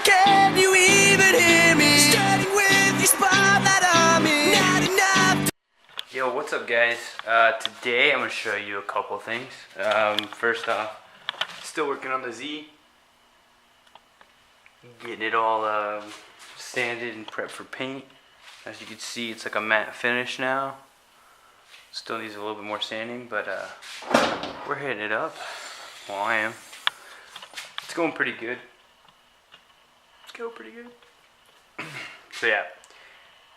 Can you even hear me? Starting with your spotlight on me. Not enough. Yo, what's up, guys? Today I'm gonna show you a couple things. First off, still working on the Z, getting it all sanded and prepped for paint. As you can see, it's like a matte finish now. Still needs a little bit more sanding, but we're hitting it up. Well, I am. It's going pretty good. So yeah,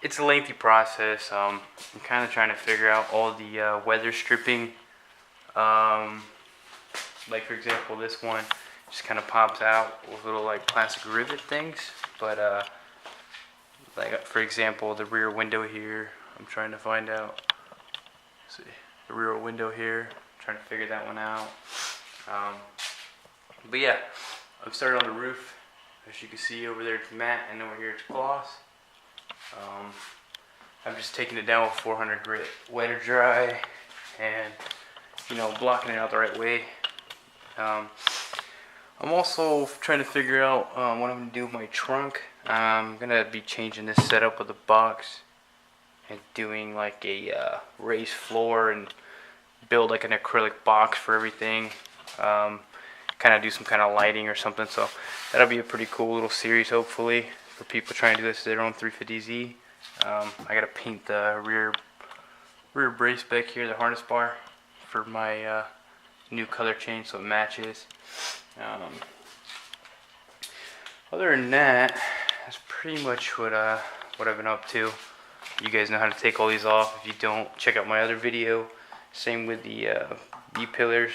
it's a lengthy process. I'm kind of trying to figure out all the weather stripping. Like for example, this one just kind of pops out with little like plastic rivet things. But like for example, the rear window here, I'm trying to find out. Let's see, the rear window here, I'm trying to figure that one out. But yeah, I've started on the roof. As you can see, over there it's matte and over here it's gloss. I'm just taking it down with 400 grit wet or dry, and blocking it out the right way. I'm also trying to figure out what I'm gonna do with my trunk. I'm gonna be changing this setup of the box and doing like a raised floor and build like an acrylic box for everything. Kind of do some kind of lighting or something, so that'll be a pretty cool little series hopefully for people trying to do this to their own 350Z. I gotta paint the rear brace back here, the harness bar, for my new color change so it matches. Other than that, that's pretty much what I've been up to. You guys know how to take all these off. If you don't, check out my other video. Same with the B-pillars.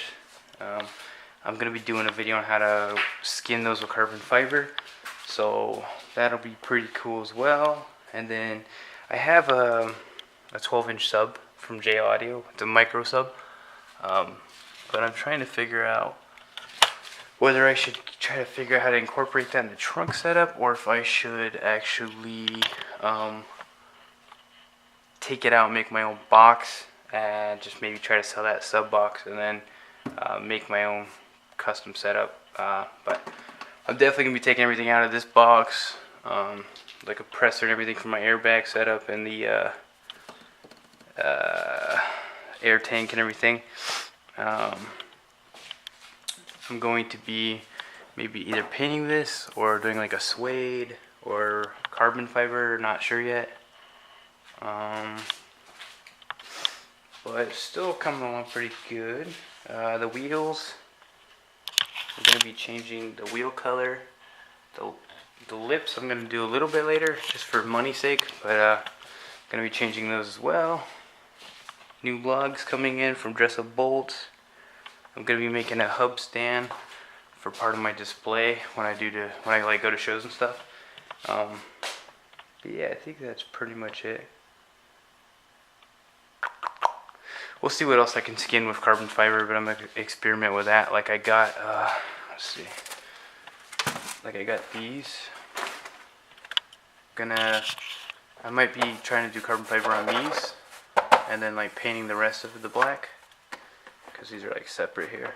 I'm going to be doing a video on how to skin those with carbon fiber, so that'll be pretty cool as well. And then I have a 12-inch sub from J Audio. It's a micro sub, but I'm trying to figure out whether I should try to figure out how to incorporate that in the trunk setup, or if I should actually take it out and make my own box and just maybe try to sell that sub box and then make my own custom setup. But I'm definitely gonna be taking everything out of this box, like a presser and everything for my airbag setup and the air tank and everything. I'm going to be maybe either painting this or doing like a suede or carbon fiber, not sure yet. But it's still coming along pretty good. The wheels, I'm going to be changing the wheel color. The lips I'm going to do a little bit later, just for money's sake, but I'm going to be changing those as well. New lugs coming in from Dress Up Bolts. I'm going to be making a hub stand for part of my display when I like go to shows and stuff. But yeah, I think that's pretty much it. We'll see what else I can skin with carbon fiber, but I'm gonna experiment with that. Like I got, let's see. Like I got these. I might be trying to do carbon fiber on these, and then like painting the rest of the black, because these are like separate here.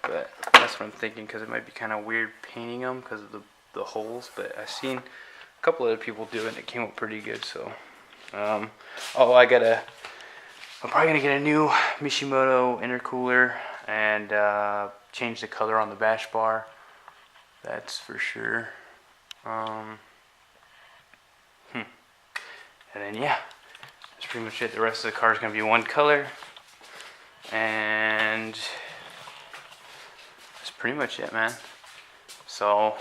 But that's what I'm thinking, because it might be kind of weird painting them because of the holes. But I've seen a couple other people do it, and it came out pretty good. So, oh, I'm probably going to get a new Mishimoto intercooler and change the color on the bash bar. That's for sure. And then yeah, that's pretty much it. The rest of the car is going to be one color. And that's pretty much it, man. So,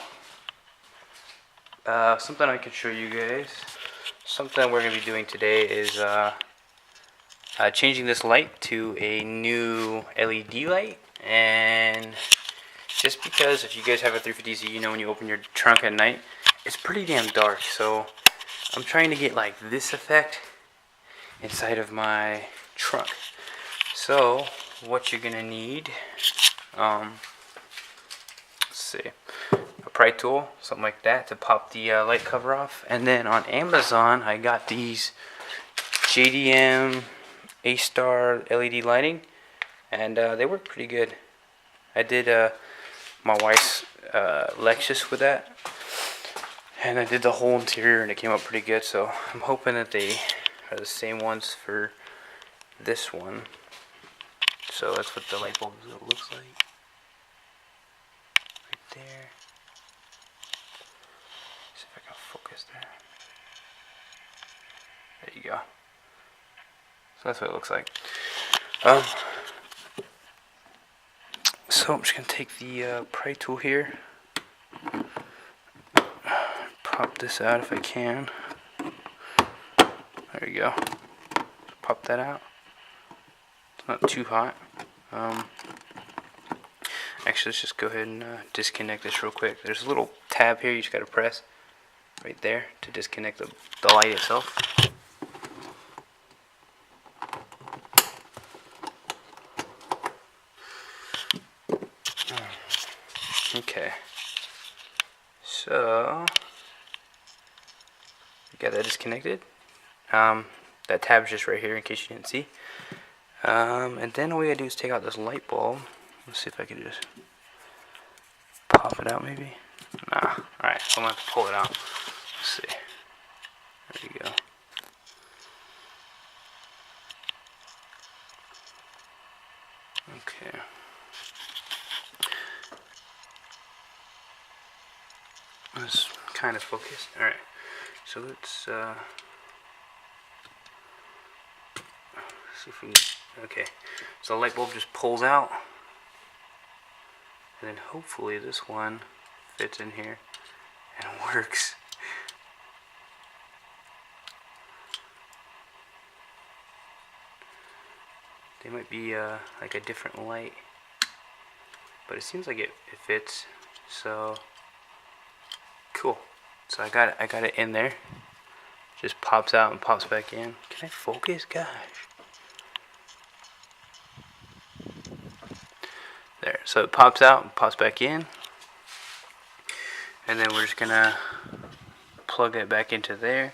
something I can show you guys. Something we're going to be doing today is changing this light to a new LED light. And just because if you guys have a 350Z, you know when you open your trunk at night, it's pretty damn dark. So I'm trying to get like this effect inside of my trunk. So what you're gonna need, let's see, a pry tool, something like that, to pop the light cover off. And then on Amazon I got these JDM A-Star LED lighting, and they work pretty good. I did my wife's Lexus with that. And I did the whole interior and it came out pretty good, so I'm hoping that they are the same ones for this one. So that's what the light bulb looks like. Right there. See if I can focus there. There you go. So that's what it looks like. So I'm just going to take the pry tool here. Pop this out if I can. There you go. Pop that out. It's not too hot. Actually, let's just go ahead and disconnect this real quick. There's a little tab here you just got to press right there to disconnect the light itself. Okay. So got that disconnected. That tab's just right here in case you didn't see. And then all we gotta do is take out this light bulb. Let's see if I can just pop it out maybe. Nah. Alright, so I'm gonna have to pull it out. Let's see. There you go. Okay. Let's kind of focus. Alright. So let's see if we can, okay. So the light bulb just pulls out. And then hopefully this one fits in here and works. They might be like a different light, but it seems like it fits. So cool. So I got it in there. Just pops out and pops back in. Can I focus, gosh? There. So it pops out and pops back in, and then we're just gonna plug it back into there,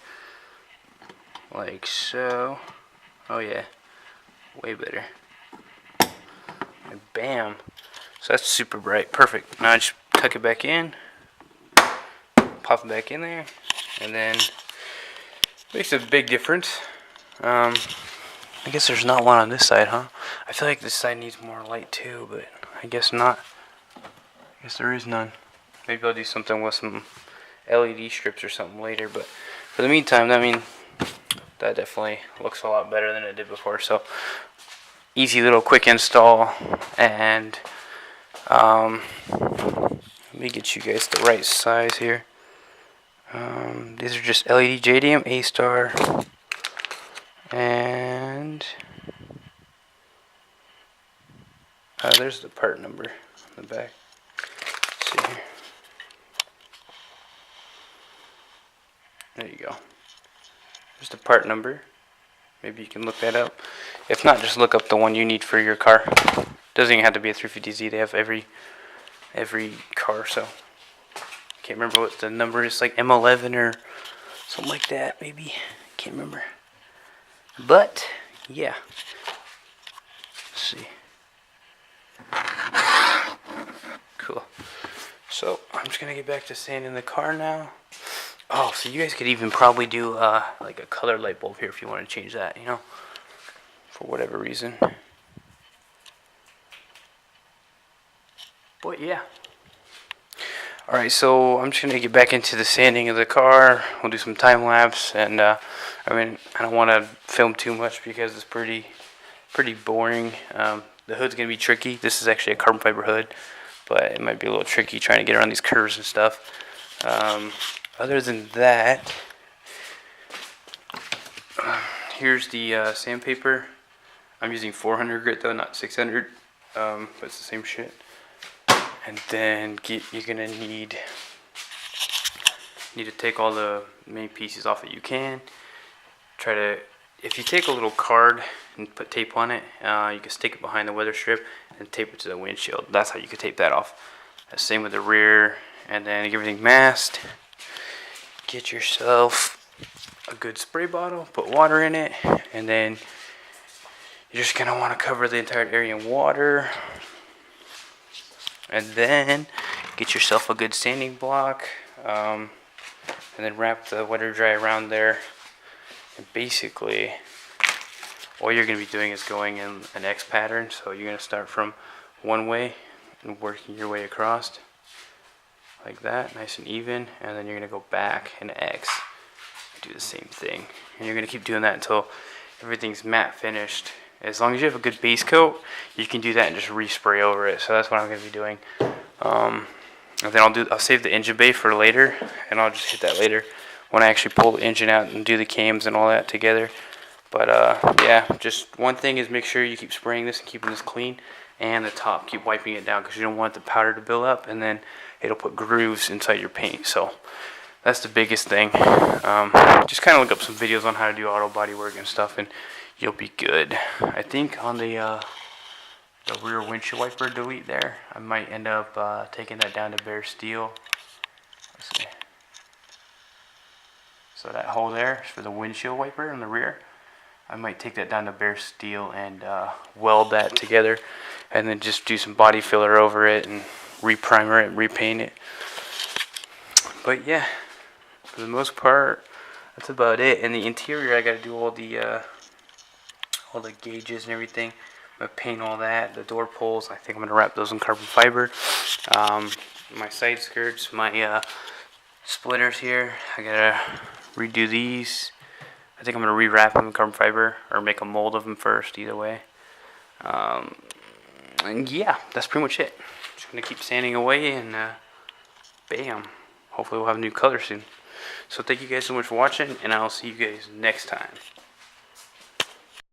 like so. Oh yeah. Way better. And bam. So that's super bright. Perfect. Now I just tuck it back in. Pop it back in there. And then makes a big difference. I guess there's not one on this side, huh? I feel like this side needs more light too, but I guess not. I guess there is none. Maybe I'll do something with some LED strips or something later, but for the meantime, I mean, that definitely looks a lot better than it did before. So easy little quick install, and let me get you guys the right size here. These are just LED JDM A-Star, and there's the part number on the back. Let's see here. There you go. There's the part number. Maybe you can look that up. If not, just look up the one you need for your car. Doesn't even have to be a 350Z. They have every car. So can't remember what the number is. Like M11 or something like that. Maybe can't remember. But yeah. Let's see. Cool. So I'm just gonna get back to sanding the car now. Oh, so you guys could even probably do like a color light bulb here if you want to change that, you know, for whatever reason. But yeah. Alright, so I'm just going to get back into the sanding of the car. We'll do some time lapse, and I mean, I don't want to film too much because it's pretty boring. The hood's going to be tricky. This is actually a carbon fiber hood, but it might be a little tricky trying to get around these curves and stuff. Other than that, here's the sandpaper. I'm using 400 grit though, not 600, but it's the same shit. And then you're gonna need to take all the main pieces off that you can. If you take a little card and put tape on it, you can stick it behind the weather strip and tape it to the windshield. That's how you can tape that off. Same with the rear, and then get everything masked. Get yourself a good spray bottle, put water in it, and then you're just gonna want to cover the entire area in water. And then get yourself a good sanding block, and then wrap the wet or dry around there. And basically, all you're going to be doing is going in an X pattern. So you're going to start from one way and working your way across like that, nice and even, and then you're going to go back in X, do the same thing, and you're going to keep doing that until everything's matte finished. As long as you have a good base coat, you can do that and just respray over it. So that's what I'm going to be doing. And then I'll save the engine bay for later, and I'll just hit that later when I actually pull the engine out and do the cams and all that together. But yeah, just one thing is make sure you keep spraying this and keeping this clean, and the top, keep wiping it down because you don't want the powder to build up, and then it'll put grooves inside your paint. So that's the biggest thing. Just kind of look up some videos on how to do auto body work and stuff, and you'll be good. I think on the rear windshield wiper delete there, I might end up taking that down to bare steel. Let's see. So that hole there is for the windshield wiper in the rear. I might take that down to bare steel and weld that together, and then just do some body filler over it and reprimer it and repaint it. But yeah, for the most part, that's about it. In the interior, I got to do all the gauges and everything. I'm gonna paint all that. The door pulls, I think I'm gonna wrap those in carbon fiber. My side skirts, my splitters here, I gotta redo these. I think I'm gonna rewrap them in carbon fiber or make a mold of them first. Either way. And yeah, that's pretty much it. Just gonna keep sanding away, and bam. Hopefully we'll have a new color soon. So thank you guys so much for watching, and I'll see you guys next time.